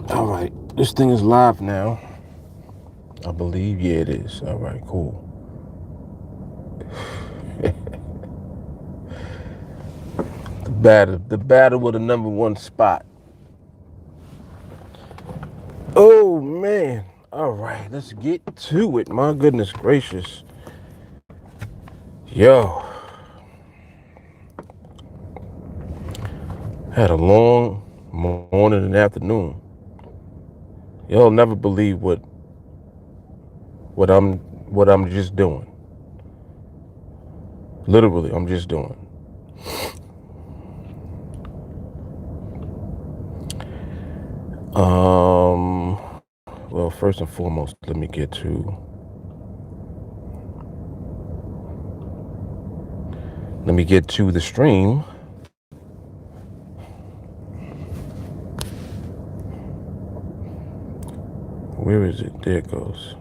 All right, this thing is live now. I believe, yeah, it is. All right, cool. The battle with the number one spot. Oh man! All right, let's get to it. My goodness gracious, yo, had a long morning and afternoon. You'll never believe what I'm just doing. Literally, I'm just doing. Well, first and foremost, let me get to the stream. Where is it? There it goes.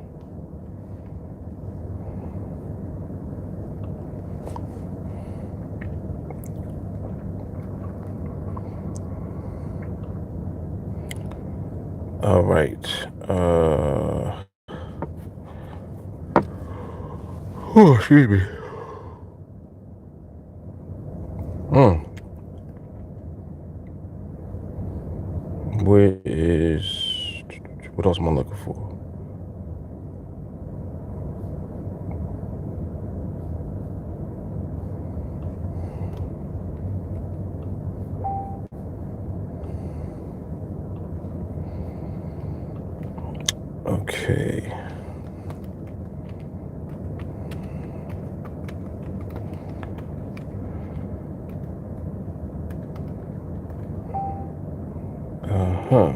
All right. Excuse me. Where is? What else am I looking for? Okay. Uh-huh.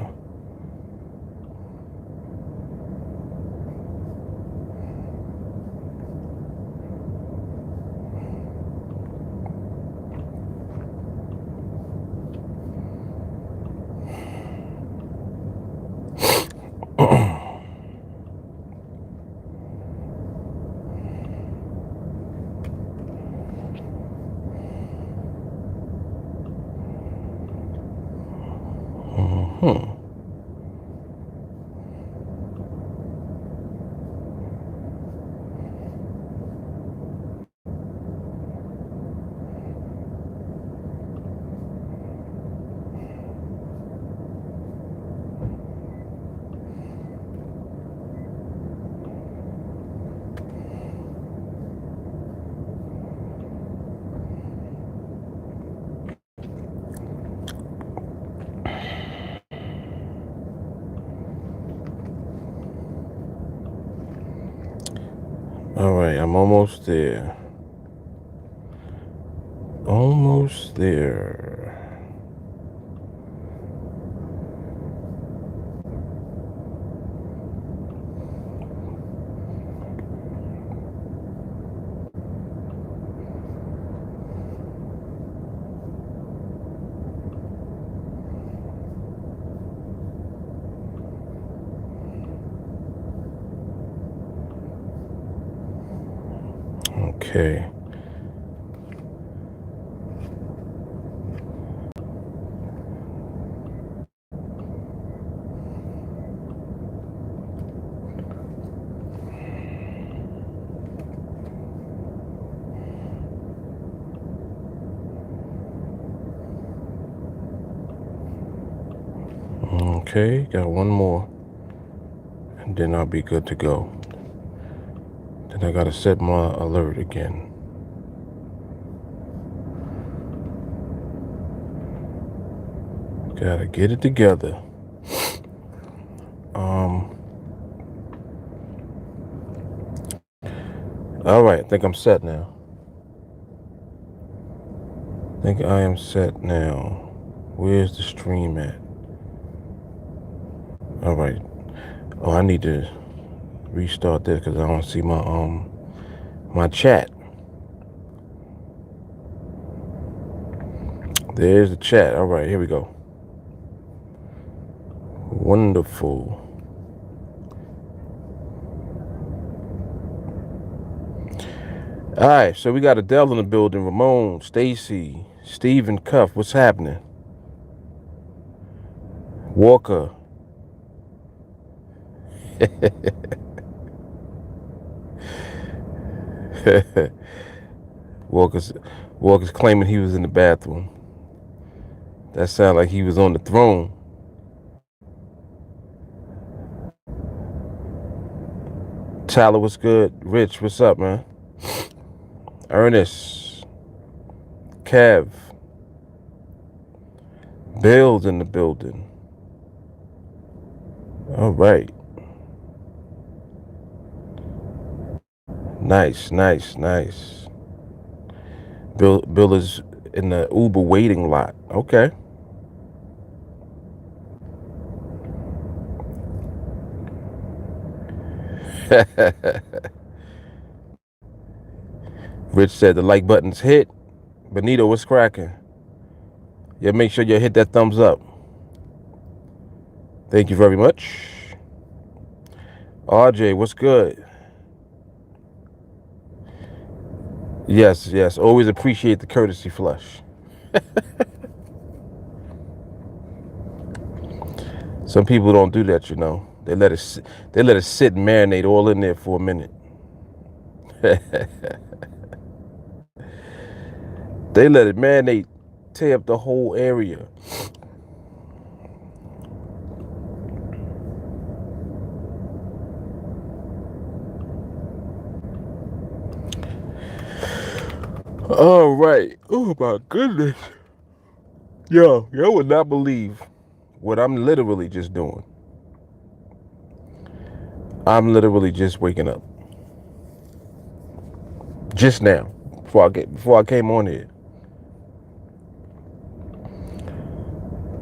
All right, I'm almost there. Almost there. Okay. Okay, got one more. And then I'll be good to go. Then I gotta set my alert again. Gotta get it together. All right, I think I'm set now. I think I am set now. Where's the stream at? All right. Oh, I need to restart this because I don't see my chat. There's the chat. All right, here we go. Wonderful. All right, so we got Adele in the building. Ramon, Stacy, Steven Cuff. What's happening? Walker. Walker's Walker's claiming he was in the bathroom. That sounded like he was on the throne. Tyler, what's good? Rich, what's up, man? Ernest, Kev, Bill's in the building. All right. Nice. Bill is in the Uber waiting lot. Okay. Rich said the like button's hit. Benito, what's cracking? Yeah, make sure you hit that thumbs up. Thank you very much. RJ, what's good? Yes. Always appreciate the courtesy flush. Some people don't do that, you know. They let it sit and marinate all in there for a minute. They let it marinate, tear up the whole area. All right. Oh my goodness. Yo, would not believe what I'm literally just doing. I'm literally just waking up. Just now, before I came on here.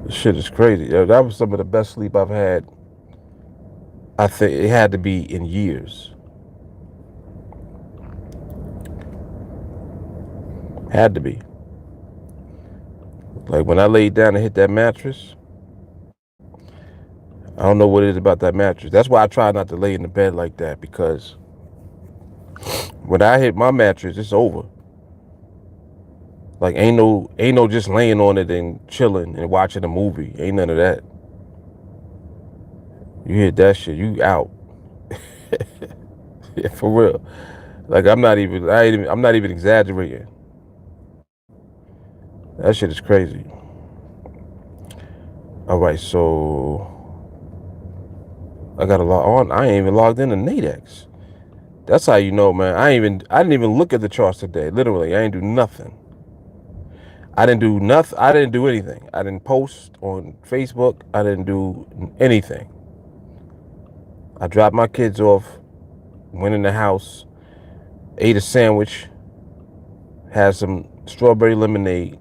This shit is crazy. Yo, that was some of the best sleep I've had. I think it had to be in years. Had to be. Like when I laid down and hit that mattress, I don't know what it is about that mattress. That's why I try not to lay in the bed like that, because when I hit my mattress, it's over. Like ain't no just laying on it and chilling and watching a movie. Ain't none of that. You hit that shit, you out. Yeah, for real. Like I'm not even exaggerating. That shit is crazy. All right, so I gotta log on. I ain't even logged into NADEX. That's how you know, man. I didn't even look at the charts today. Literally, I ain't do nothing. I didn't do nothing. I didn't do anything. I didn't post on Facebook. I didn't do anything. I dropped my kids off, went in the house, ate a sandwich, had some strawberry lemonade,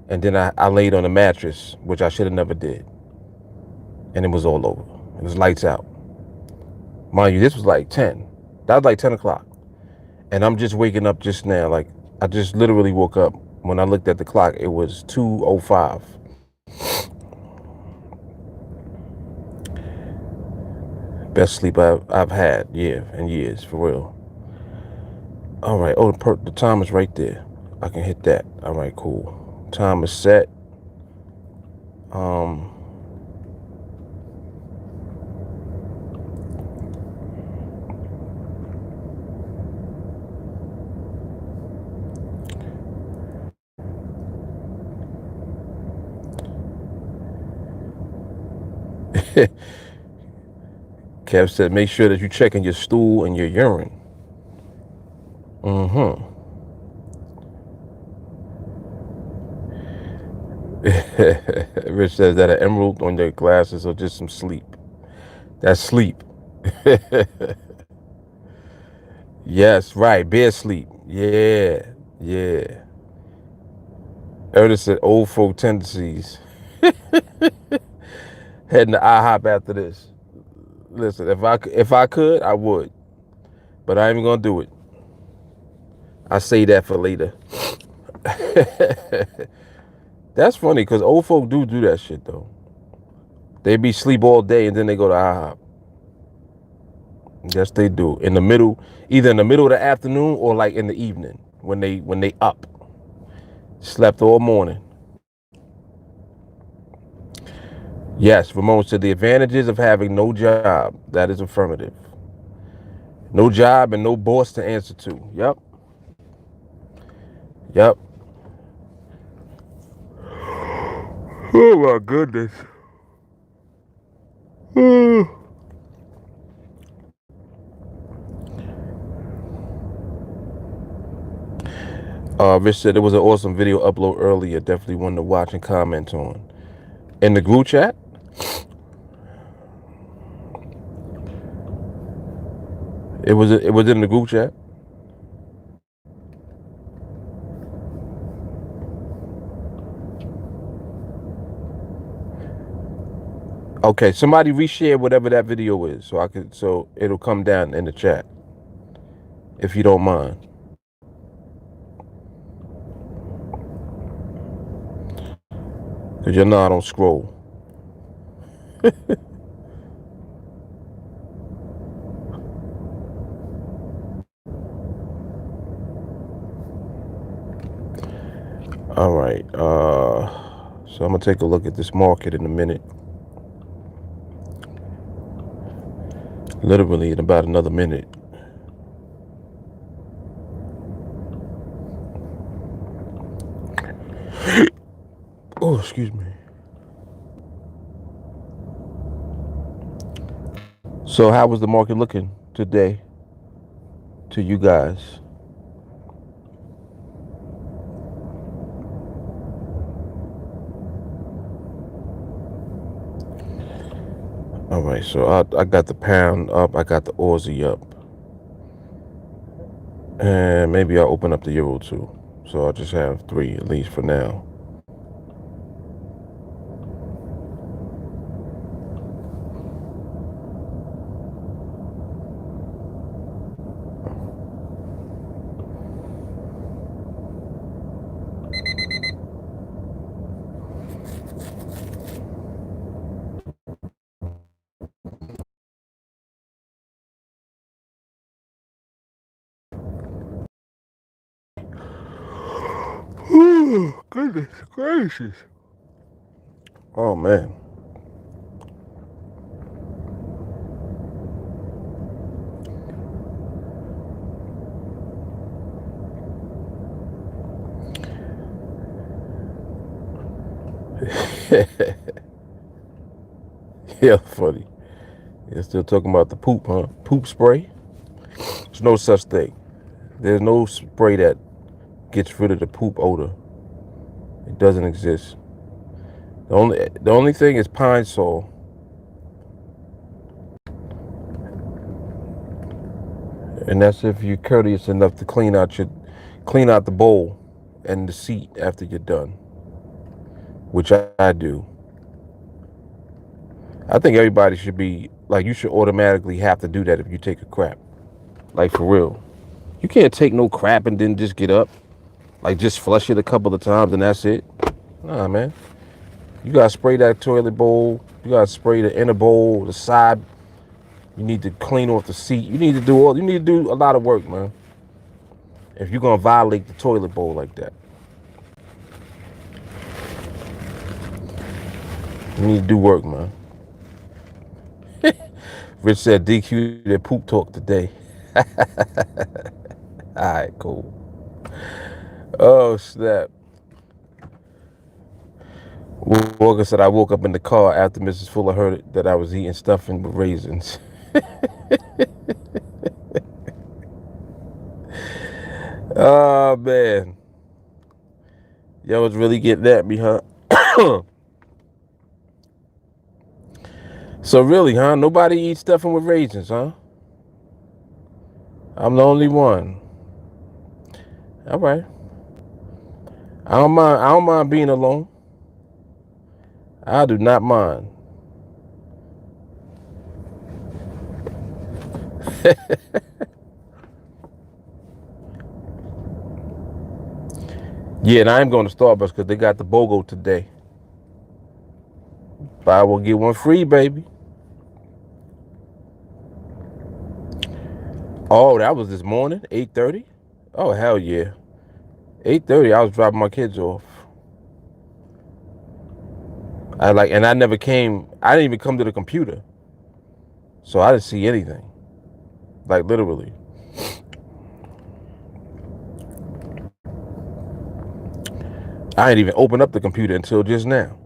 and then I laid on a mattress, which I should have never did. And it was all over. It was lights out. Mind you, this was like 10. That was like 10 o'clock. And I'm just waking up just now. Like, I just literally woke up. When I looked at the clock, it was 2:05. Best sleep I've had, yeah, in years, for real. All right, oh, the time is right there. I can hit that. All right, cool. Time is set. Kev said, make sure that you're checking your stool and your urine. Rich says that an emerald on your glasses or just some sleep. That's sleep. Yes, right. Bear sleep. Yeah. Ernest said old folk tendencies. Heading to IHOP after this. Listen, if I could, I would, but I ain't even gonna do it. I say that for later. That's funny because old folk do that shit though. They be sleep all day and then they go to IHOP. Yes, they do. In the middle, either in the middle of the afternoon or like in the evening when they up. Slept all morning. Yes, Ramon said the advantages of having no job. That is affirmative. No job and no boss to answer to. Yep. Yep. Oh my goodness. Rich said it was an awesome video upload earlier. Definitely one to watch and comment on. In the group chat? It was in the group chat. Okay, somebody reshare whatever that video is so it'll come down in the chat if you don't mind. Cause you know I don't scroll. All right. So I'm gonna take a look at this market in a minute. Literally in about another minute. Oh, excuse me. So how was the market looking today to you guys? All right, so I got the pound up, I got the Aussie up, and maybe I'll open up the euro too. So I'll just have 3 at least for now. Goodness gracious. Oh man. Yeah, funny. You're still talking about the poop, huh? Poop spray? There's no such thing. There's no spray that gets rid of the poop odor. It doesn't exist. The only thing is pine sol. And that's if you're courteous enough to clean out the bowl and the seat after you're done, which I do. I think everybody should be like, you should automatically have to do that if you take a crap. Like for real. You can't take no crap and then just get up. Like just flush it a couple of times and that's it. Nah, man. You gotta spray that toilet bowl. You gotta spray the inner bowl, the side. You need to clean off the seat. You need to do a lot of work, man. If you're gonna violate the toilet bowl like that. You need to do work, man. Rich said DQ their poop talk today. Alright, cool. Oh, snap. Walker said I woke up in the car after Mrs. Fuller heard that I was eating stuffing with raisins. Oh, man. Y'all was really getting at me, huh? So really, huh? Nobody eats stuffing with raisins, huh? I'm the only one. All right. I don't mind being alone. I do not mind. Yeah, and I am going to Starbucks because they got the BOGO today. Buy one, get one free, baby. Oh, that was this morning, 8:30. Oh, hell yeah. 8:30, I was dropping my kids off. And I never came, I didn't even come to the computer. So I didn't see anything. Like literally. I didn't even open up the computer until just now.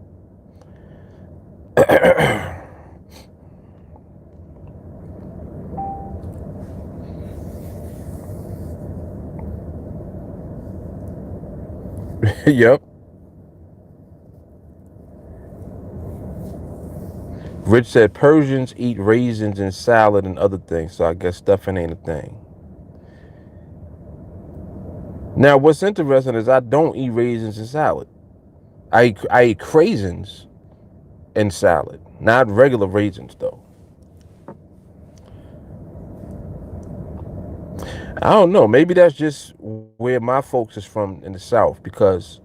Yep. Rich said Persians eat raisins and salad and other things, so I guess stuffing ain't a thing. Now, what's interesting is I don't eat raisins and salad. I eat craisins and salad, not regular raisins though. I don't know. Maybe that's just where my folks is from in the South, because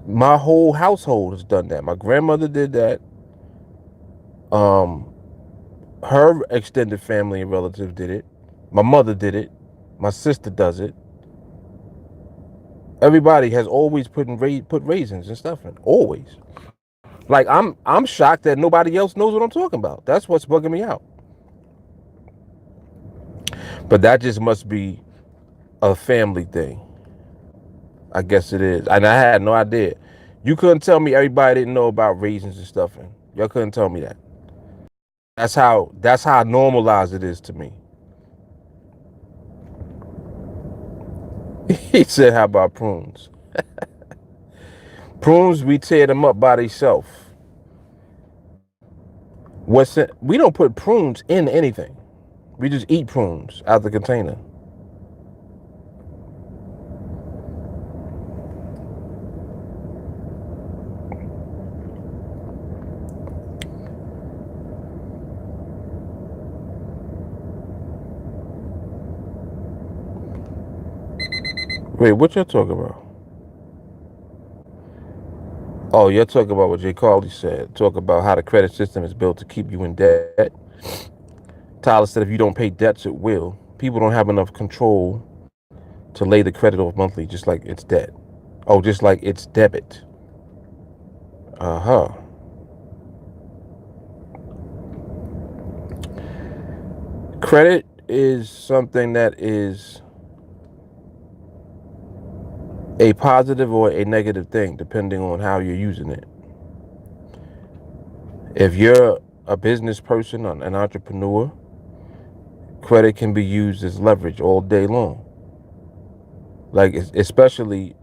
my whole household has done that. My grandmother did that. Her extended family and relatives did it. My mother did it. My sister does it. Everybody has always put raisins and stuff in. Always. Like I'm shocked that nobody else knows what I'm talking about. That's what's bugging me out. But that just must be a family thing. I guess it is. And I had no idea. You couldn't tell me everybody didn't know about raisins and stuffing. Y'all couldn't tell me that. That's how normalized it is to me. He said, how about prunes? Prunes, we tear them up by themselves. We don't put prunes in anything. We just eat prunes out the container. Wait, what y'all talking about? Oh, you're talking about what Jay Carly said. Talk about how the credit system is built to keep you in debt. Tyler said if you don't pay debts, it will. People don't have enough control to lay the credit off monthly, just like it's debt. Oh, just like it's debit. Uh-huh. Credit is something that is a positive or a negative thing, depending on how you're using it. If you're a business person, an entrepreneur, credit can be used as leverage all day long. Like, especially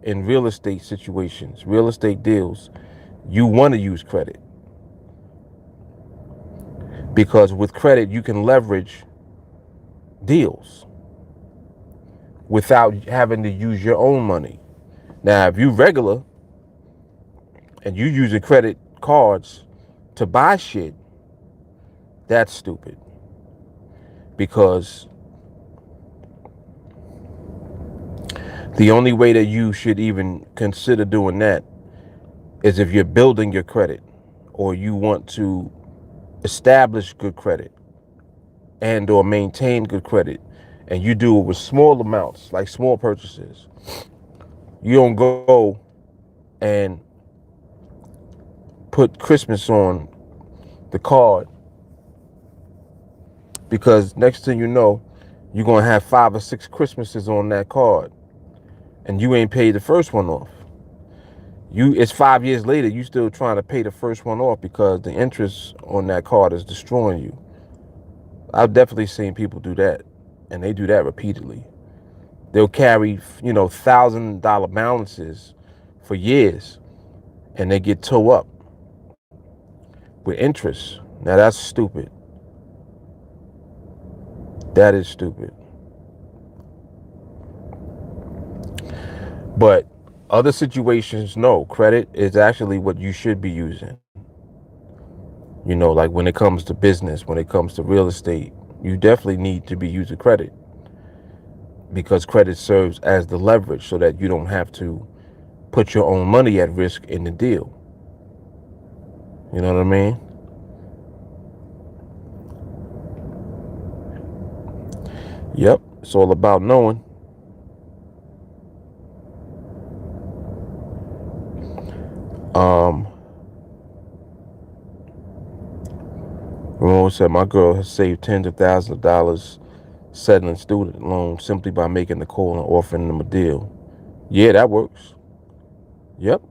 in real estate situations, real estate deals, you want to use credit. Because with credit, you can leverage deals without having to use your own money. Now, if you regular and you using credit cards to buy shit, that's stupid. Because the only way that you should even consider doing that is if you're building your credit or you want to establish good credit and or maintain good credit, and you do it with small amounts, like small purchases. You don't go and put Christmas on the card, because next thing you know, you're going to have 5 or 6 Christmases on that card and you ain't paid the first one off. It's 5 years later, you still trying to pay the first one off because the interest on that card is destroying you. I've definitely seen people do that, and they do that repeatedly. They'll carry, $1,000 balances for years, and they get toe up with interest. Now that's stupid. That is stupid. But other situations, no. Credit is actually what you should be using. You know, like when it comes to business, when it comes to real estate, you definitely need to be using credit, because credit serves as the leverage so that you don't have to put your own money at risk in the deal. You know what I mean? Yep. It's all about knowing. Ramon said, my girl has saved tens of thousands of dollars settling student loans simply by making the call and offering them a deal. Yeah, that works. Yep.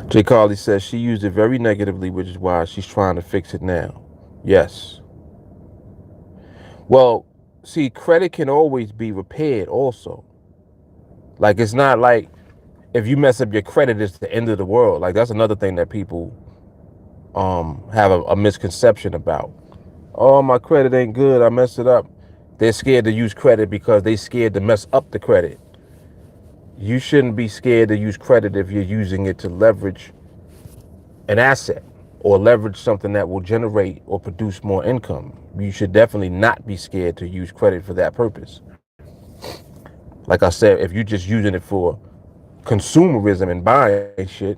Jay Carly says she used it very negatively, which is why she's trying to fix it now. Yes. Well, see, credit can always be repaired also. Like, it's not like if you mess up your credit, it's the end of the world. Like, that's another thing that people have a misconception about. Oh, my credit ain't good, I messed it up. They're scared to use credit because they scared to mess up the credit. You shouldn't be scared to use credit if you're using it to leverage an asset or leverage something that will generate or produce more income. You should definitely not be scared to use credit for that purpose. Like I said, if you're just using it for consumerism and buying shit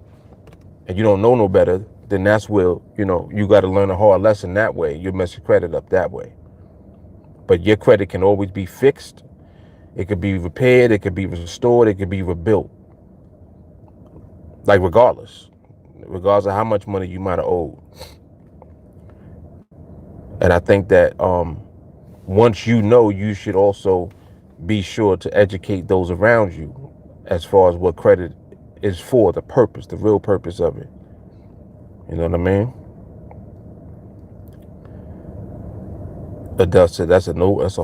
and you don't know no better, then that's where, you got to learn a hard lesson that way. You mess your credit up that way. But your credit can always be fixed. It could be repaired. It could be restored. It could be rebuilt. Like regardless of how much money you might have owed. And I think that once you know, you should also be sure to educate those around you as far as what credit is for, the purpose, the real purpose of it. You know what I mean? Adele said that's a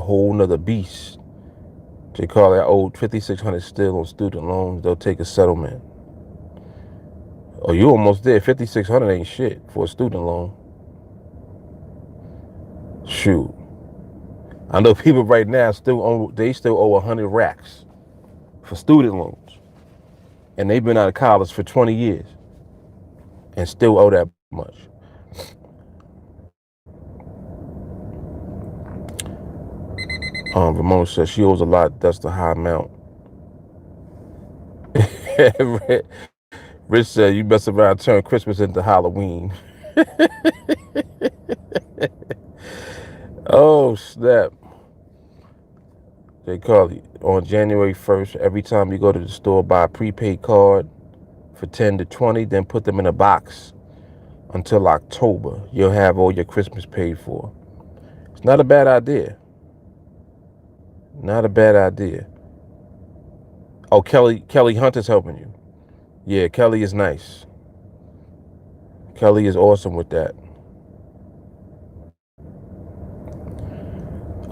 whole nother beast. They call that old 5,600 still on student loans. They'll take a settlement. Oh, you almost there. 5,600 ain't shit for a student loan. Shoot. I know people right now still owe 100 racks for student loans. And they've been out of college for 20 years and still owe that much. Ramon says she owes a lot. That's the high amount. Rich said you mess around, turn Christmas into Halloween. Oh, snap. Jay Carly, on January 1st, every time you go to the store, buy a prepaid card for 10 to 20, then put them in a box until October. You'll have all your Christmas paid for. It's not a bad idea. Not a bad idea. Oh, Kelly Hunter's helping you. Yeah, Kelly is nice. Kelly is awesome with that.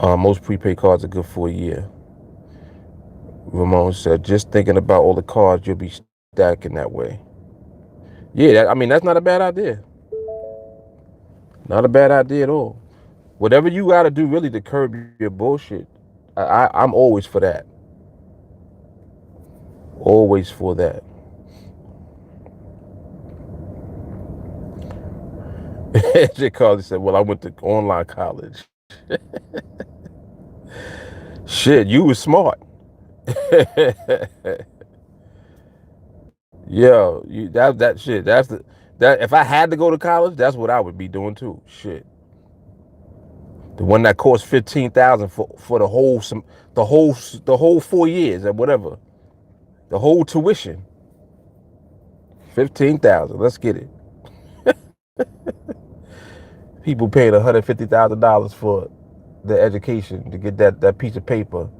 Most prepaid cards are good for a year. Ramon said, just thinking about all the cards you'll be stacking that way. Yeah, that's not a bad idea. Not a bad idea at all. Whatever you got to do really to curb your bullshit, I'm always for that. Always for that. Jay Carly said, well, I went to online college. Shit, you was smart. Yo, that shit. That if I had to go to college, that's what I would be doing too. Shit. The one that cost 15,000 for the whole 4 years or whatever. The whole tuition. 15,000. Let's get it. People paying $150,000 for their education to get that piece of paper.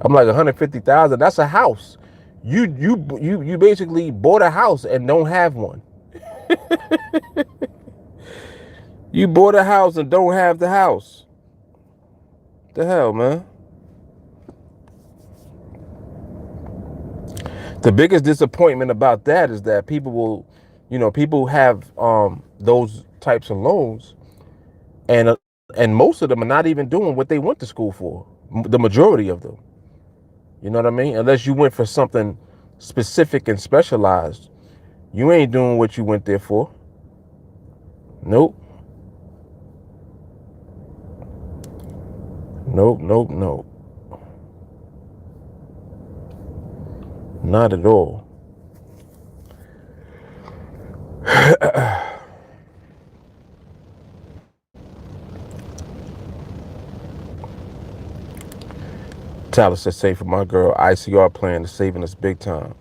I'm like, 150,000. That's a house. You basically bought a house and don't have one. You bought a house and don't have the house. The hell, man. The biggest disappointment about that is that people have those types of loans, and most of them are not even doing what they went to school for. The majority of them. You know what I mean? Unless you went for something specific and specialized, you ain't doing what you went there for. Nope. Nope, nope, nope. Not at all. Tyler said, "Say for my girl, ICR plan is saving us big time."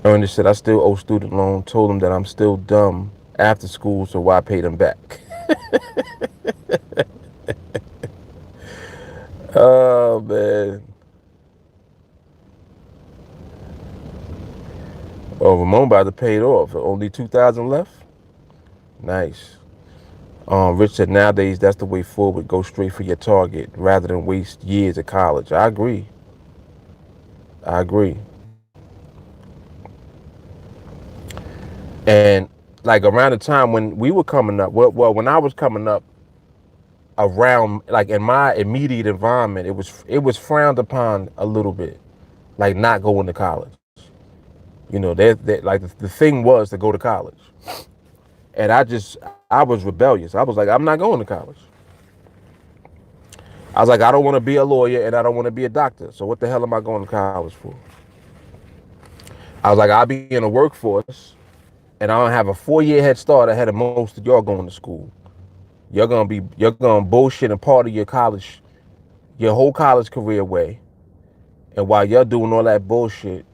Ernest said, "I still owe student loan. Told him that I'm still dumb after school, so why pay them back?" Oh, man. Oh, Ramon about to pay it off. Only 2,000 left? Nice. Rich said, nowadays, that's the way forward. Go straight for your target rather than waste years at college. I agree. I agree. And like around the time when we were coming up, well, when I was coming up, around like in my immediate environment, it was frowned upon a little bit, like not going to college. You know, like the thing was to go to college, and I was rebellious. I was like, I'm not going to college. I was like, I don't want to be a lawyer and I don't want to be a doctor. So what the hell am I going to college for? I was like, I'll be in the workforce and I don't have a 4-year head start ahead of most of y'all going to school. You're gonna bullshit and part of your whole college career away. And while you're doing all that bullshit,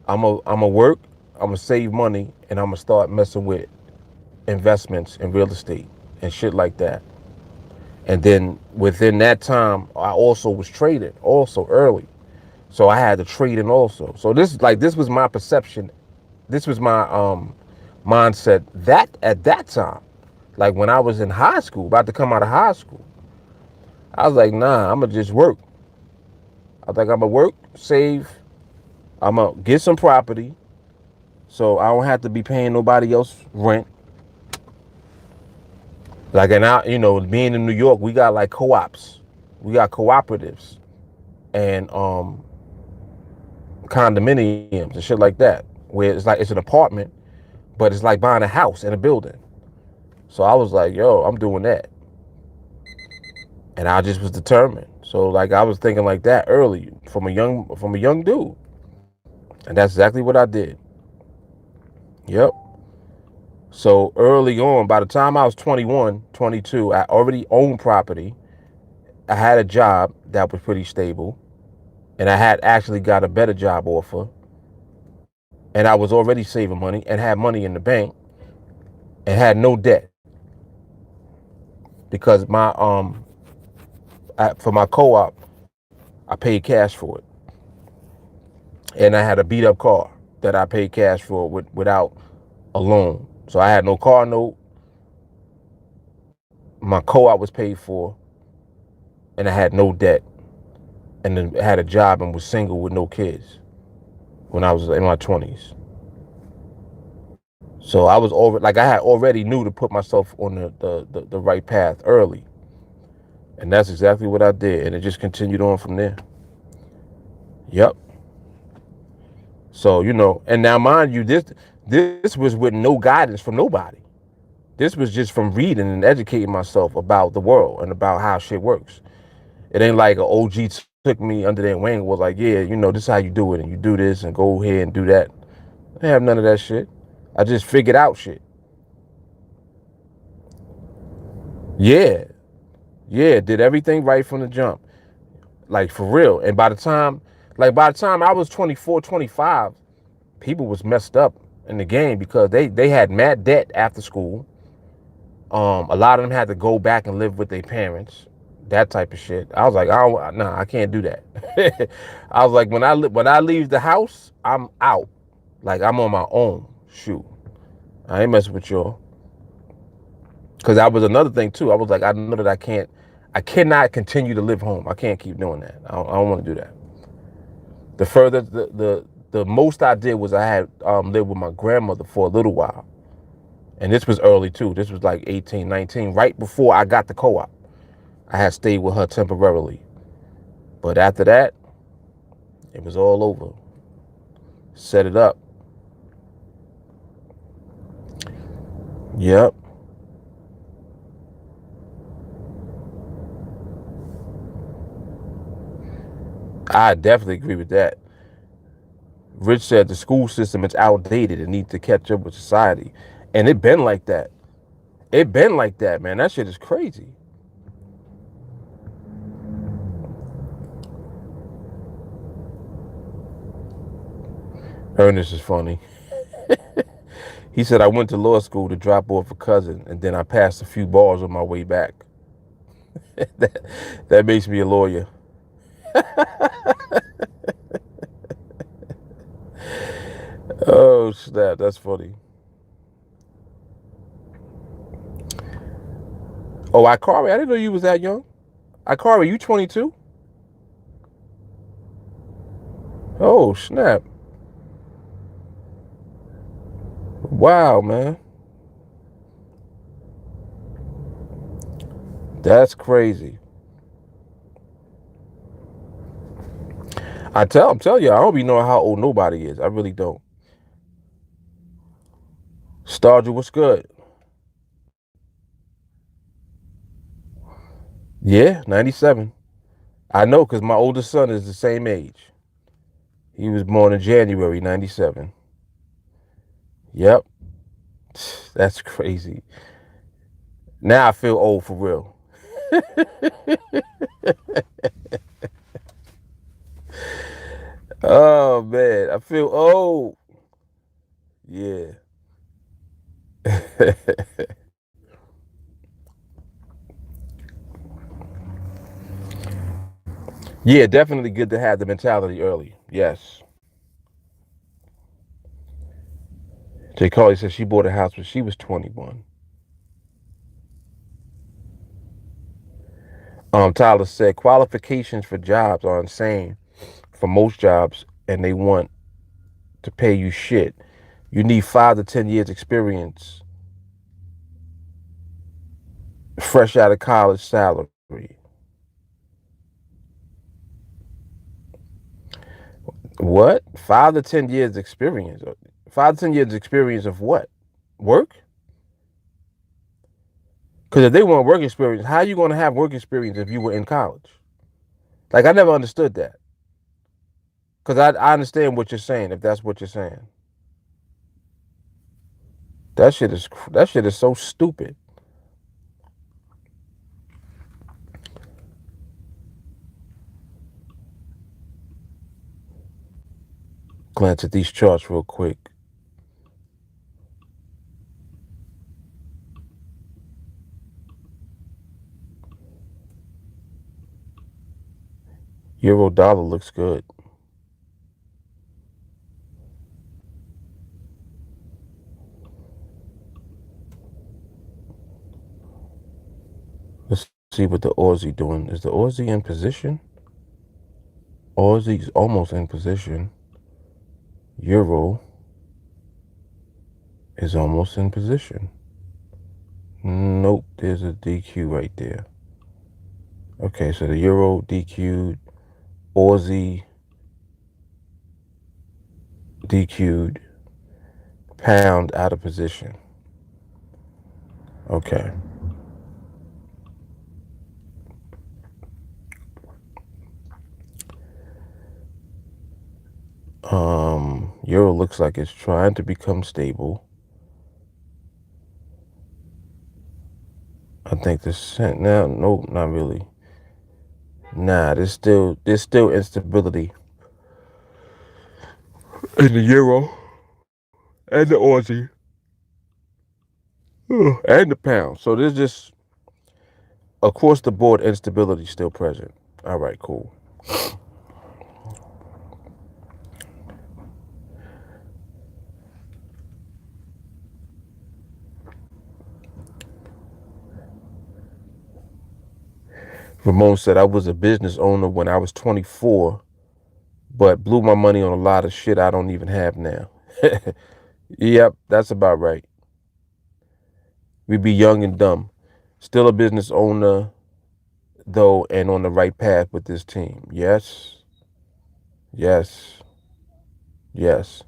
I'm work, I'm gonna save money, and I'm gonna start messing with investments in real estate and shit like that. And then within that time, I also was trading also early. So I had to trade in also. So this was my perception. This was my mindset that at that time, like when I was in high school, about to come out of high school, I was like, nah, I'm gonna just work. I think I'm gonna work, save, I'm gonna get some property, so I don't have to be paying nobody else rent. Like, and I, you know, being in New York, we got like co-ops, we got cooperatives, and condominiums and shit like that, where it's like it's an apartment, but it's like buying a house in a building. So I was like, yo, I'm doing that, and I just was determined. So like I was thinking like that early from a young dude, and that's exactly what I did. Yep. So early on, by the time I was 21, 22, I already owned property. I had a job that was pretty stable, and I had actually got a better job offer, and I was already saving money and had money in the bank and had no debt because for my co-op, I paid cash for it, and I had a beat up car that I paid cash for without a loan. So I had no car note. My co-op was paid for, and I had no debt, and then had a job and was single with no kids when I was in my 20s. So I was I had already knew to put myself on the right path early. And that's exactly what I did. And it just continued on from there. Yep. So, you know, and now mind you, this was with no guidance from nobody. This was just from reading and educating myself about the world and about how shit works. It ain't like an OG took me under their wing and was like, yeah, you know, this is how you do it, and you do this and go ahead and do that. I didn't have none of that shit. I just figured out shit. Yeah. Yeah, did everything right from the jump. Like for real. And by the time I was 24, 25, people was messed up in the game because they had mad debt after school. A lot of them had to go back and live with their parents, that type of shit. I was like, I can't do that. I was like, when I leave the house, I'm out. Like I'm on my own. Shoot, I ain't messing with y'all. Cause that was another thing too. I was like, I know that I cannot continue to live home. I can't keep doing that. I don't want to do that. The further, the most I did was I had lived with my grandmother for a little while. And this was early too. This was like 18, 19, right before I got the co-op. I had stayed with her temporarily. But after that, it was all over. Set it up. Yep. I definitely agree with that. Rich said the school system is outdated and needs to catch up with society. And it been like that. It been like that, man. That shit is crazy. Ernest is funny. He said, I went to law school to drop off a cousin, and then I passed a few bars on my way back. that makes me a lawyer. Oh, snap. That's funny. Oh, Ikari, I didn't know you was that young. Ikari, you 22? Oh, snap. Wow, man. That's crazy. I'm telling you, I don't be knowing how old nobody is. I really don't. Starger, what's good? Yeah, 97. I know because my oldest son is the same age. He was born in January 97. Yep. That's crazy. Now I feel old for real. Oh, man. I feel old. Yeah. Yeah, definitely good to have the mentality early. Yes. Jay Carly said she bought a house when she was 21. Tyler said qualifications for jobs are insane for most jobs, and they want to pay you shit. You need 5 to 10 years experience, fresh out of college salary. What? 5 to 10 years experience? 5 to 10 years experience of what? Work? Because if they want work experience, how are you going to have work experience if you were in college? Like, I never understood that. Because I understand what you're saying, if that's what you're saying. That shit is so stupid. Glance at these charts real quick. Euro dollar looks good. Let's see what the Aussie doing. Is the Aussie in position? Aussie's almost in position. Euro is almost in position. Nope, there's a DQ right there. Okay, so the Euro DQ'd, Aussie DQ'd, pound out of position. Okay. Euro looks like it's trying to become stable. I think the cent now, nope, not really. Nah, there's still instability in the Euro and the Aussie and the pound. So there's just across the board instability still present. All right, cool. Ramon said, I was a business owner when I was 24, but blew my money on a lot of shit I don't even have now. Yep, that's about right. We be young and dumb. Still a business owner, though, and on the right path with this team. Yes. Yes. Yes.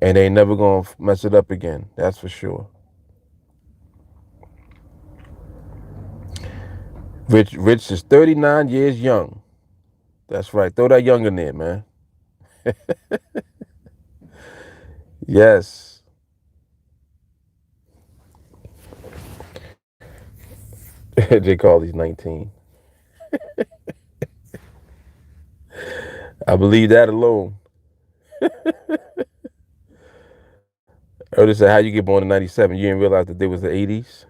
And they ain't never gonna mess it up again. That's for sure. Rich is 39 years young. That's right. Throw that young in there, man. Yes. J. Carly's 19. I believe that alone. Earlier said, how you get born in 97? You didn't realize that there was the 80s?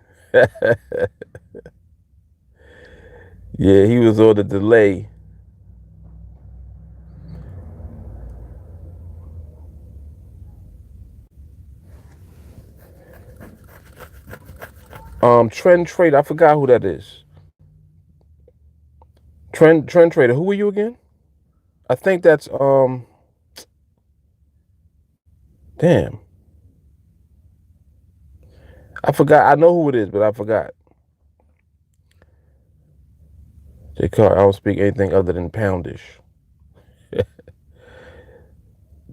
Yeah, he was on the delay. Trend Trader, I forgot who that is. Trend Trader, who were you again? I think that's damn. I forgot. I know who it is, but I forgot. J. Carly, I don't speak anything other than poundish.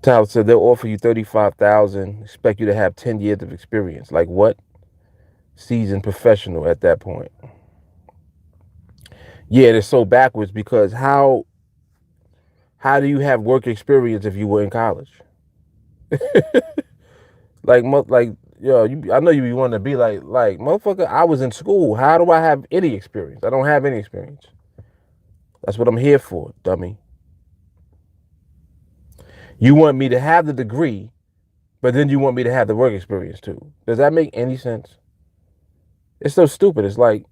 Tyler said they'll offer you 35,000, expect you to have 10 years of experience. Like what? Seasoned professional at that point. Yeah, it's so backwards because how do you have work experience if you were in college? like yo, I know you be wanting to be like motherfucker. I was in school. How do I have any experience? I don't have any experience. That's what I'm here for, dummy. You want me to have the degree, but then you want me to have the work experience too. Does that make any sense? It's so stupid. It's like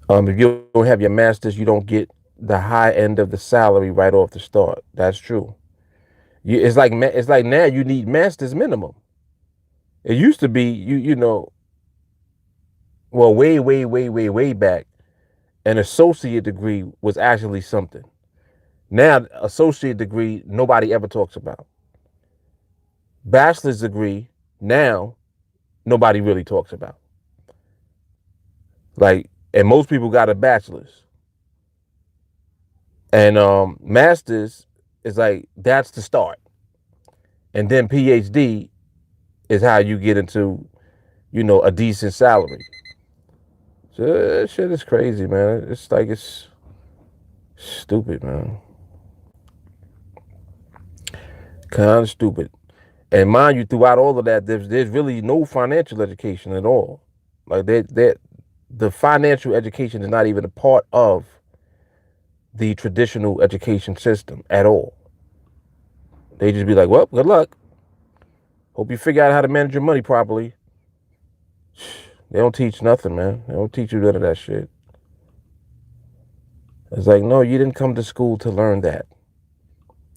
if you don't have your master's, you don't get the high end of the salary right off the start. That's true. It's like now you need master's minimum. It used to be well, way back, an associate degree was actually something. Now, associate degree nobody ever talks about. Bachelor's degree now nobody really talks about. Like, and most people got a bachelor's. And master's is like that's the start. And then PhD is how you get into, a decent salary. So that shit is crazy, man. It's like it's stupid, man. Kind of stupid. And mind you, throughout all of that, there's really no financial education at all. Like the financial education is not even a part of the traditional education system at all. They just be like, well, good luck. Hope you figure out how to manage your money properly. They don't teach nothing, man. They don't teach you none of that shit. It's like, no, you didn't come to school to learn that.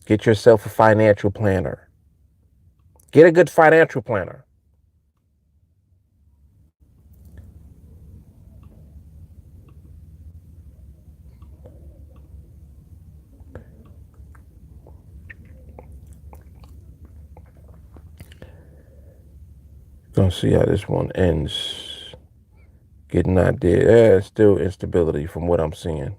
Get yourself a financial planner. Get a good financial planner. Gonna see how this one ends. Getting an idea. Still instability from what I'm seeing.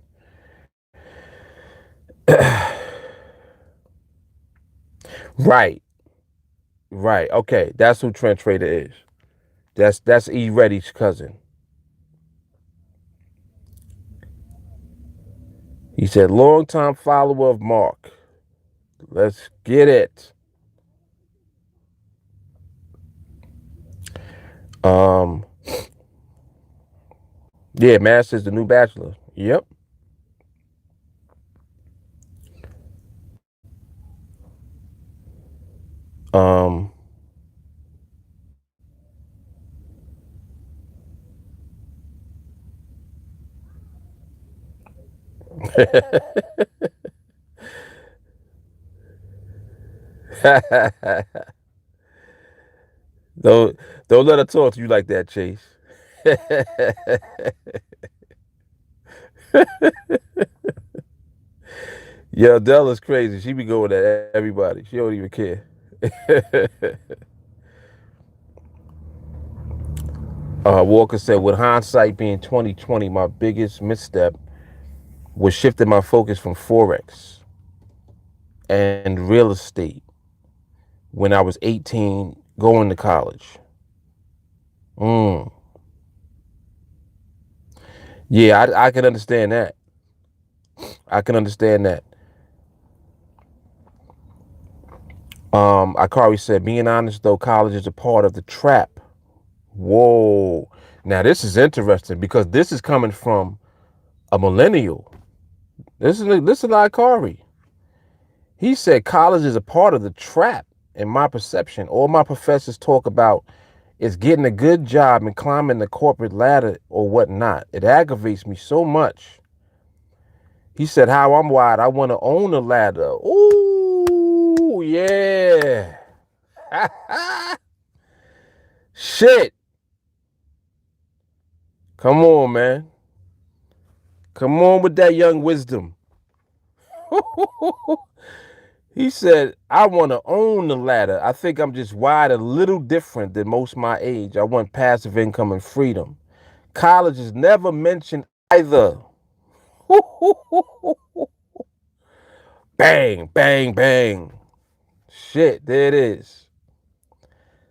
Right. Okay. That's who Trent Trader is. That's E Reddy's cousin. He said, longtime follower of Mark. Let's get it. Yeah, master's the new bachelor. Yep. Um, don't let her talk to you like that, Chase. Yeah, Della's crazy. She be going at everybody. She don't even care. Walker said, with hindsight being 2020, my biggest misstep was shifting my focus from Forex and real estate when I was 18 going to college. Yeah, I can understand that. I can understand that. Akari said, being honest though, college is a part of the trap. Whoa. Now this is interesting because this is coming from a millennial. Listen to Akari. He said college is a part of the trap. In my perception, all my professors talk about is getting a good job and climbing the corporate ladder or whatnot. It aggravates me so much. He said, how I'm wired, I want to own a ladder. Ooh, yeah. Shit. Come on, man. Come on with that young wisdom. He said, I want to own the ladder. I think I'm just wired a little different than most my age. I want passive income and freedom. College is never mentioned either. Bang, bang, bang. Shit, there it is.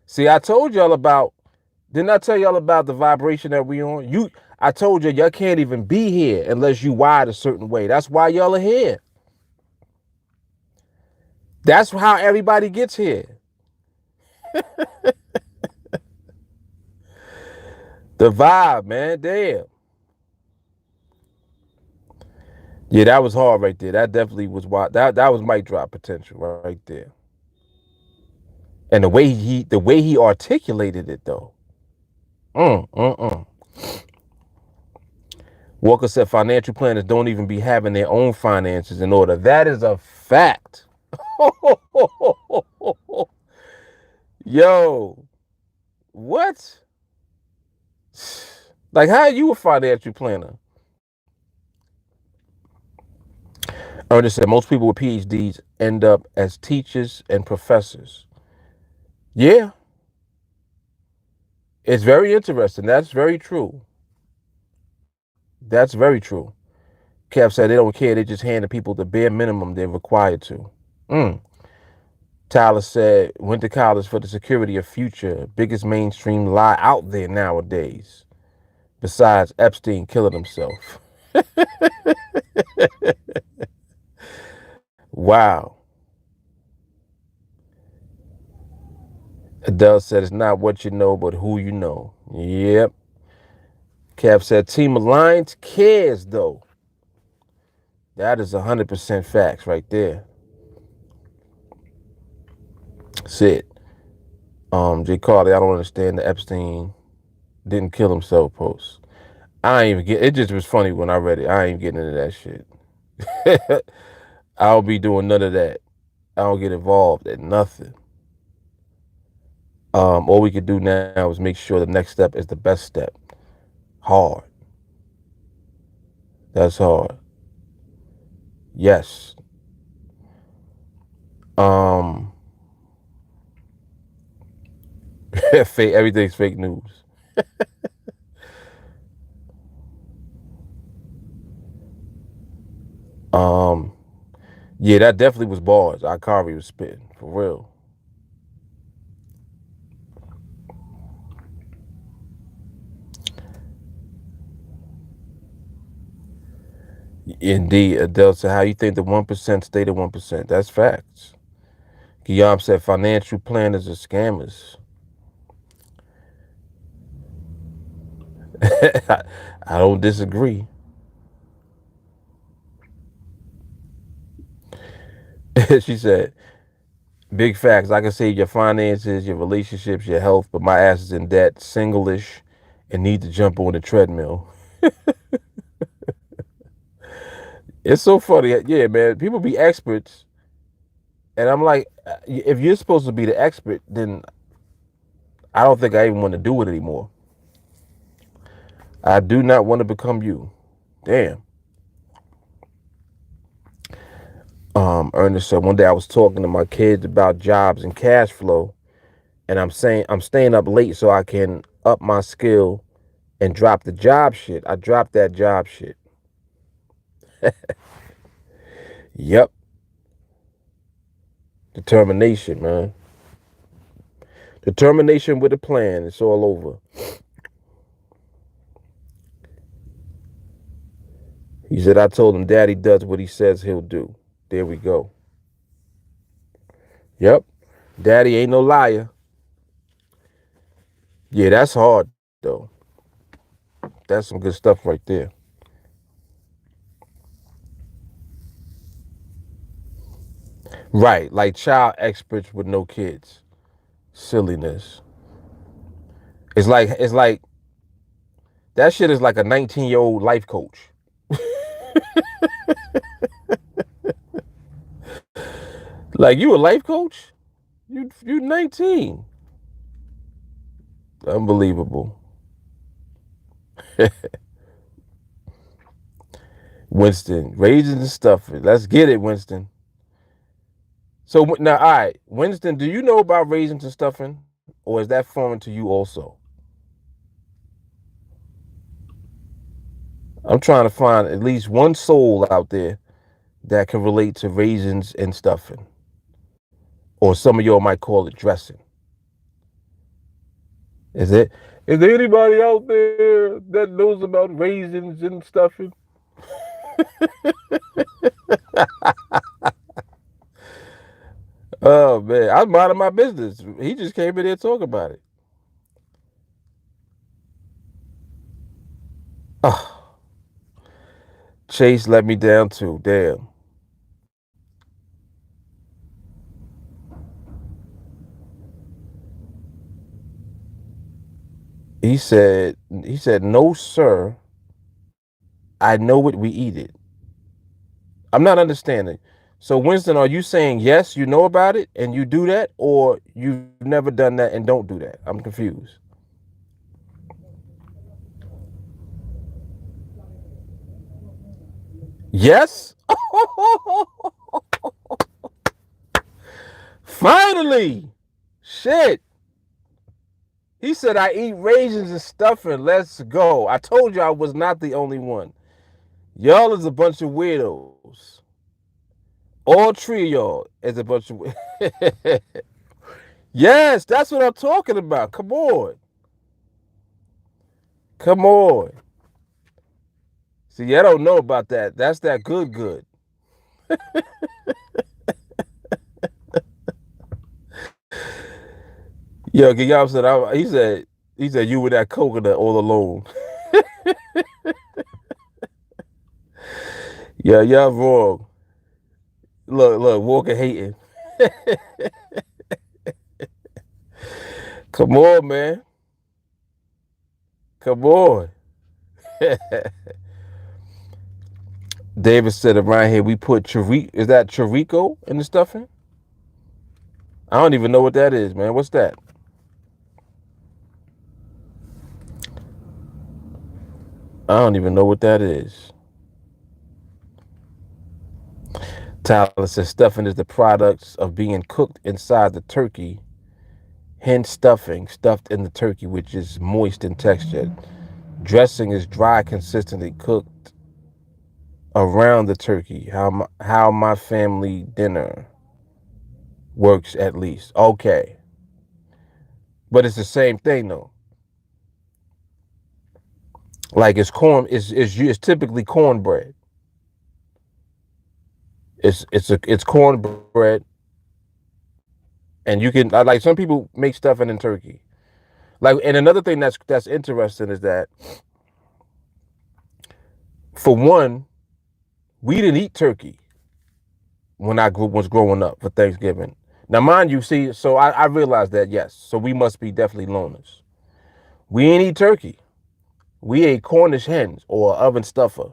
See, I told y'all about, didn't I tell y'all about the vibration that we on? I told y'all can't even be here unless you wired a certain way. That's why y'all are here. That's how everybody gets here. The vibe, man, damn. Yeah, that was hard right there. That definitely was wild. That was mic drop potential right there. And the way he articulated it though. Walker said financial planners don't even be having their own finances in order. That is a fact. Yo, what? Like, how are you a financial planner? Ernest said most people with PhDs end up as teachers and professors. Yeah. It's very interesting. That's very true. That's very true. Kev said they don't care. They just hand the people the bare minimum they're required to. Tyler said, went to college for the security of future. Biggest mainstream lie out there nowadays. Besides Epstein killing himself. Wow. Adele said, it's not what you know, but who you know. Yep. Kev said, Team Alliance cares, though. That is 100% facts right there. That's it. J. Carly, I don't understand the Epstein didn't kill himself post. I ain't even get it. Just was funny when I read it. I ain't getting into that shit. I don't be doing none of that. I don't get involved in nothing. All we could do now is make sure the next step is the best step. Hard. That's hard. Yes. Fake, everything's fake news. Yeah, that definitely was bars. Akari was spitting, for real. Indeed, Adele said, how you think the 1% stay the 1%? That's facts. Guillaume said, financial planners are scammers. I don't disagree. She said, big facts. I can save your finances, your relationships, your health, but my ass is in debt, single-ish, and need to jump on the treadmill. It's so funny. Yeah, man. People be experts. And I'm like, if you're supposed to be the expert, then I don't think I even want to do it anymore. I do not want to become you. Damn. Ernest said, one day I was talking to my kids about jobs and cash flow, and I'm saying I'm staying up late so I can up my skill and drop the job shit. I dropped that job shit. Yep. Determination, man. Determination with a plan. It's all over. He said, I told him daddy does what he says he'll do. There we go. Yep. Daddy ain't no liar. Yeah, that's hard, though. That's some good stuff right there. Right. Like child experts with no kids. Silliness. It's like that shit is like a 19-year-old life coach. Like, you a life coach? You 19. Unbelievable. Winston, raisins and stuffing. Let's get it, Winston. So now, all right, Winston, do you know about raisins and stuffing, or is that foreign to you also? I'm trying to find at least one soul out there that can relate to raisins and stuffing, or some of y'all might call it dressing. Is it? Is there anybody out there that knows about raisins and stuffing? Oh man, I'm minding my business. He just came in here talking about it. Oh, Chase let me down too. Damn. He said, no, sir. I know it, we eat it. I'm not understanding. So, Winston, are you saying yes, you know about it and you do that, or you've never done that and don't do that? I'm confused. Yes? Finally! Shit. He said, I eat raisins and stuffing. Let's go. I told you I was not the only one. Y'all is a bunch of weirdos. All three of y'all is a bunch of. Yes, that's what I'm talking about. Come on. Come on. See, I don't know about that. That's that good. Yo, y'all said, he said you were that coconut all alone. Yeah, y'all wrong. Look, Walker hating. Come on, man. Come on. David said around here we put chorizo. Is that chorizo in the stuffing? I don't even know what that is, man. What's that? I don't even know what that is. Tyler says stuffing is the products of being cooked inside the turkey, hence stuffing, stuffed in the turkey, which is moist in texture. Dressing is dry, consistently cooked around the turkey. How my family dinner works, at least. Okay, but it's the same thing though. Like it's corn. It's typically cornbread. It's cornbread, and you can like some people make stuffing in turkey. Like, and another thing that's interesting is that, for one, we didn't eat turkey when I was growing up for Thanksgiving. Now, mind you, see, so I realized that, yes, so we must be definitely loners. We ain't eat turkey. We ate Cornish hens or oven stuffer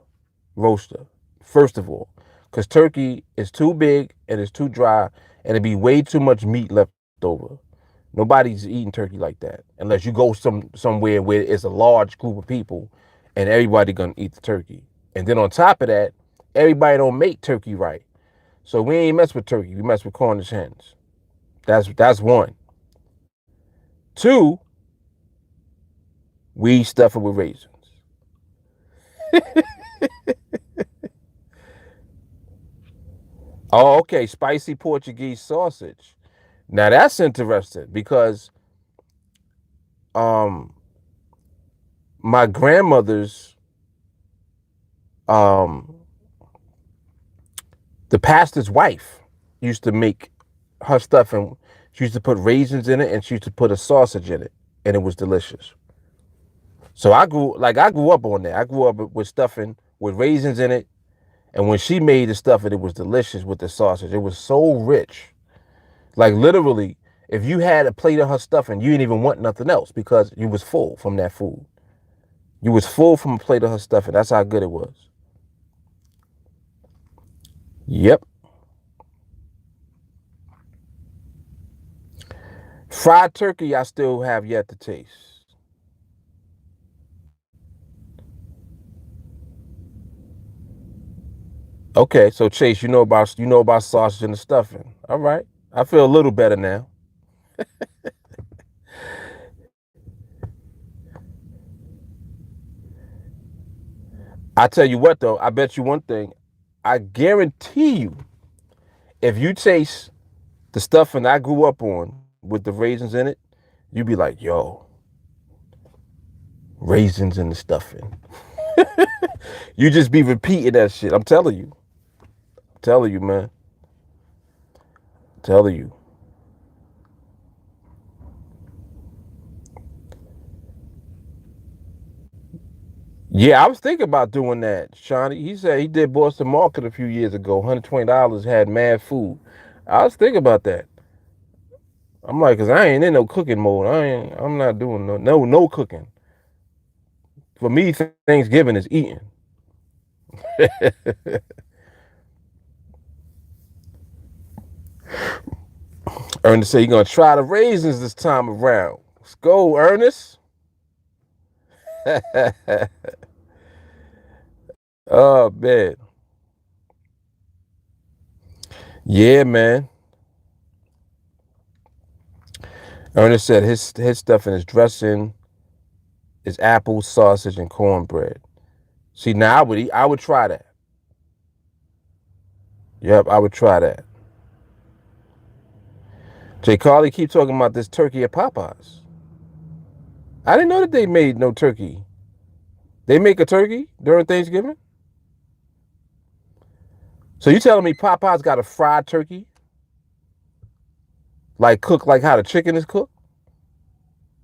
roaster, first of all, because turkey is too big and it's too dry and it'd be way too much meat left over. Nobody's eating turkey like that unless you go somewhere where it's a large group of people and everybody gonna eat the turkey. And then on top of that, everybody don't make turkey right. So we ain't mess with turkey. We mess with Cornish hens. That's one. Two, we stuff it with raisins. Oh, okay, spicy Portuguese sausage. Now that's interesting because um my grandmother's um the pastor's wife used to make her stuff, and she used to put raisins in it, and she used to put a sausage in it, and it was delicious. So I grew up on that. I grew up with stuffing with raisins in it, and when she made the stuff, it was delicious with the sausage. It was so rich. Like literally, if you had a plate of her stuffing, you didn't even want nothing else because you was full from that food. You was full from a plate of her stuffing. That's how good it was. Yep. Fried turkey, I still have yet to taste. Okay, so Chase, you know about sausage and the stuffing. All right, I feel a little better now. I tell you what though, I bet you one thing. I guarantee you, if you taste the stuffing I grew up on with the raisins in it, you'd be like, yo, raisins in the stuffing. You just be repeating that shit. I'm telling you. I'm telling you, man. I'm telling you. Yeah, I was thinking about doing that, Shawnee. He said he did Boston Market a few years ago. $120 had mad food. I was thinking about that. I'm like, cause I ain't in no cooking mode. I'm not doing no cooking. For me, Thanksgiving is eating. Ernest said, you're gonna try the raisins this time around. Let's go, Ernest. Oh man. Yeah, man. Ernest said his stuff in his dressing is apple, sausage, and cornbread. See, now I would try that. Yep, I would try that. Jay Carly keep talking about this turkey at Popeyes. I didn't know that they made no turkey. They make a turkey during Thanksgiving? So you telling me Popeyes got a fried turkey? Like cooked like how the chicken is cooked?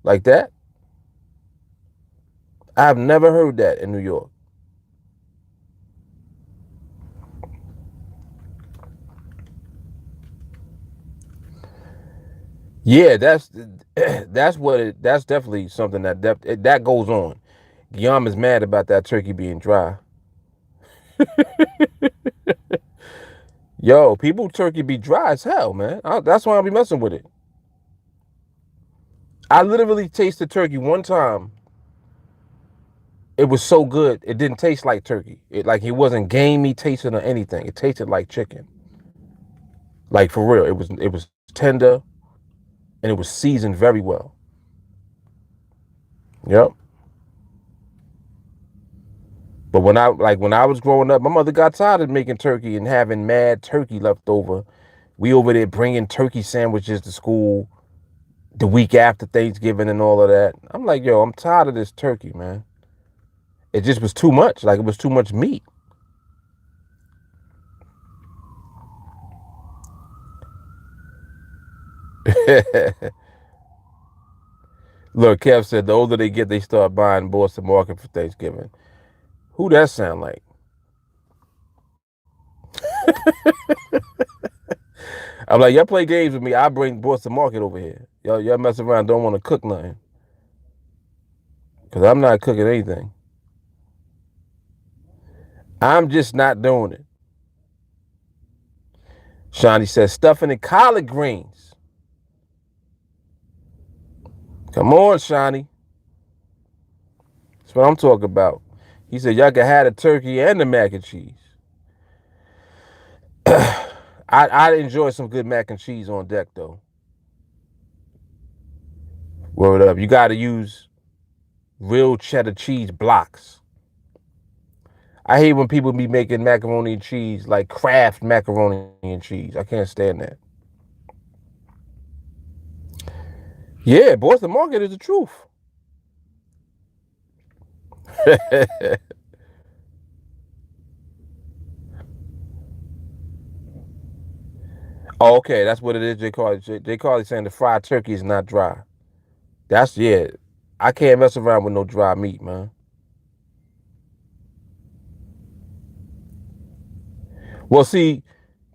Like that? I've never heard that in New York. Yeah, that's definitely something that goes on. Guillaume is mad about that turkey being dry. Yo, people turkey be dry as hell, man. That's why I'll be messing with it. I literally tasted turkey one time. It was so good. It didn't taste like turkey. It wasn't gamey tasting or anything. It tasted like chicken. Like for real. It was tender and it was seasoned very well. Yep. But when I was growing up, my mother got tired of making turkey and having mad turkey left over. We over there bringing turkey sandwiches to school the week after Thanksgiving and all of that. I'm like, yo, I'm tired of this turkey, man. It just was too much. Like it was too much meat. Look, Kev said the older they get, they start buying Boston Market for Thanksgiving. Who that sound like? I'm like, y'all play games with me. I bring Boston Market over here. Y'all mess around, don't want to cook nothing. Because I'm not cooking anything. I'm just not doing it. Shawnee says stuffing and collard greens. Come on, Shawnee. That's what I'm talking about. He said y'all can have the turkey and the mac and cheese. I'd enjoy some good mac and cheese on deck though. Word up. You got to use real cheddar cheese blocks. I hate when people be making macaroni and cheese, like Kraft macaroni and cheese. I can't stand that. Yeah, Boston Market is the truth. Oh, okay, that's what it is. They call it saying the fried turkey is not dry. That's, yeah. I can't mess around with no dry meat, man. Well, see,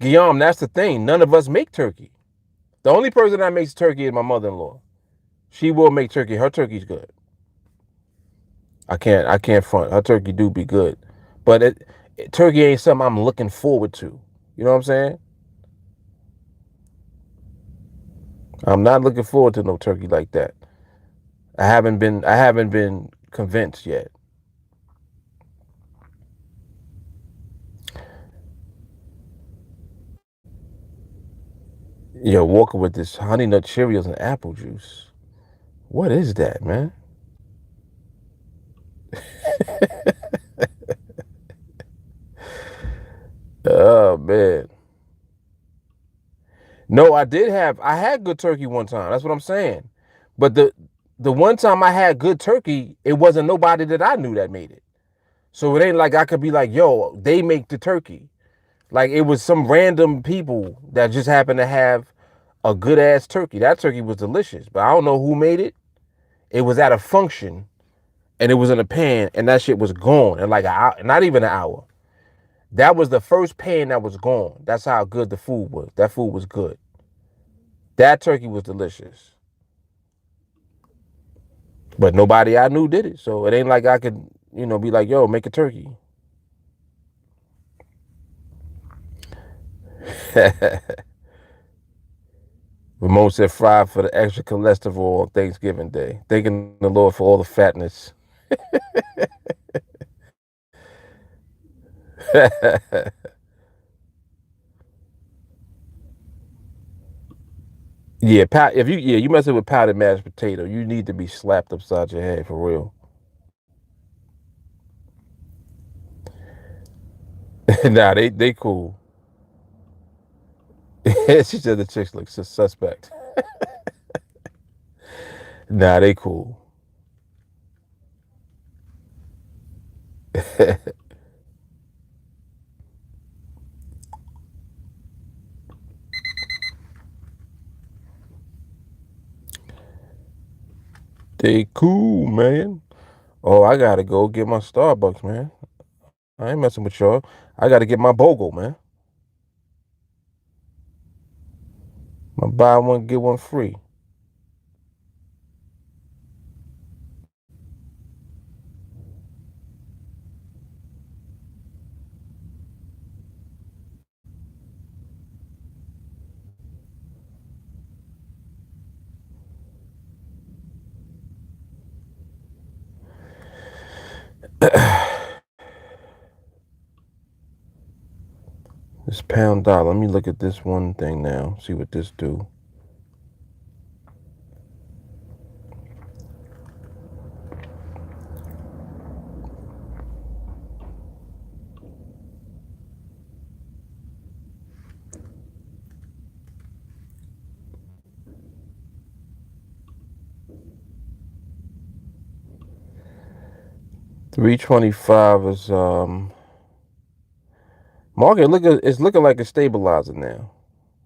Guillaume, that's the thing. None of us make turkey. The only person that makes turkey is my mother-in-law. She will make turkey. Her turkey's good. I can't front. Her turkey do be good. But turkey ain't something I'm looking forward to. You know what I'm saying? I'm not looking forward to no turkey like that. I haven't been convinced yet. Yo, walking with this honey nut Cheerios and apple juice. What is that, man? Oh man. No, I had good turkey one time. That's what I'm saying. But the one time I had good turkey, it wasn't nobody that I knew that made it. So it ain't like I could be like, yo, they make the turkey. Like it was some random people that just happened to have a good ass turkey. That turkey was delicious, but I don't know who made it. It was at a function and it was in a pan and that shit was gone in like an hour, not even an hour. That was the first pan that was gone. That's how good the food was. That food was good. That turkey was delicious. But nobody I knew did it. So it ain't like I could, be like, yo, make a turkey. Ramon said fried for the extra cholesterol on Thanksgiving Day. Thanking the Lord for all the fatness. Yeah, if you messing with powdered mashed potato, you need to be slapped upside your head for real. Nah, they cool. She said the chicks look suspect. Nah, they cool. They cool, man. Oh, I gotta go get my Starbucks, man. I ain't messing with y'all. I gotta get my BOGO, man. My buy one, get one free. This pound dollar. Let me look at this one thing now. See what this do. $3.25 is market it's looking like it's stabilizing now.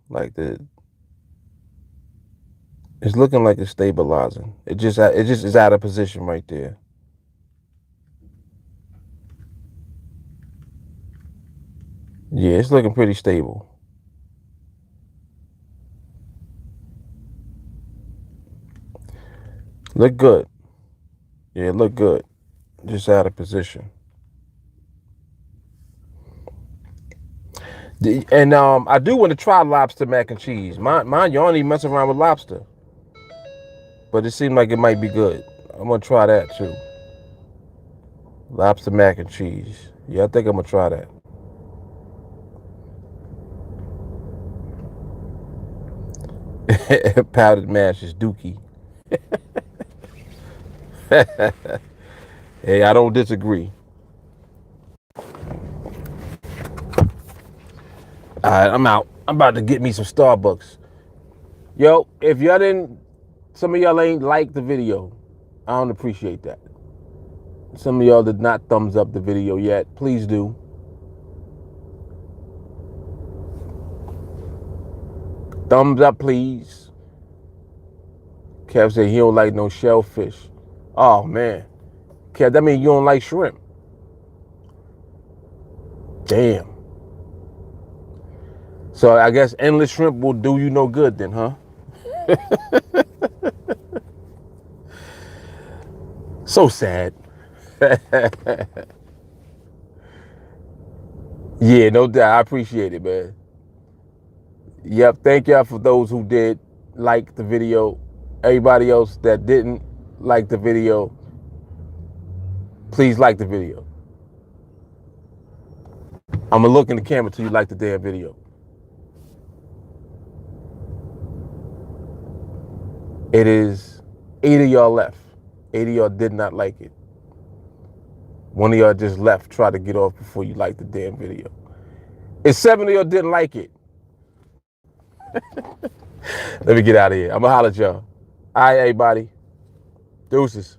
Like it's looking like it's stabilizing. It just is out of position right there. Yeah, it's looking pretty stable. Look good. Yeah, look good. Just out of position. And I do want to try lobster mac and cheese. Mine, you only mess around with lobster, but it seemed like it might be good. I'm gonna try that too. Lobster mac and cheese. Yeah, I think I'm gonna try that. Powdered mash is dookie. Hey, I don't disagree. All right, I'm out. I'm about to get me some Starbucks. Yo, if y'all didn't, some of y'all ain't like the video. I don't appreciate that. Some of y'all did not thumbs up the video yet. Please do. Thumbs up, please. Kev said he don't like no shellfish. Oh, man. Kev, that means you don't like shrimp. Damn. So I guess endless shrimp will do you no good then, huh? So sad. Yeah, no doubt. I appreciate it, man. Yep, thank y'all for those who did like the video. Everybody else that didn't like the video, please like the video. I'm gonna look in the camera till you like the damn video. It is 8 of y'all left. 8 of y'all did not like it. One of y'all just left, try to get off before you like the damn video. And 7 of y'all didn't like it. Let me get out of here. I'm gonna holler at y'all. All right, everybody. Deuces.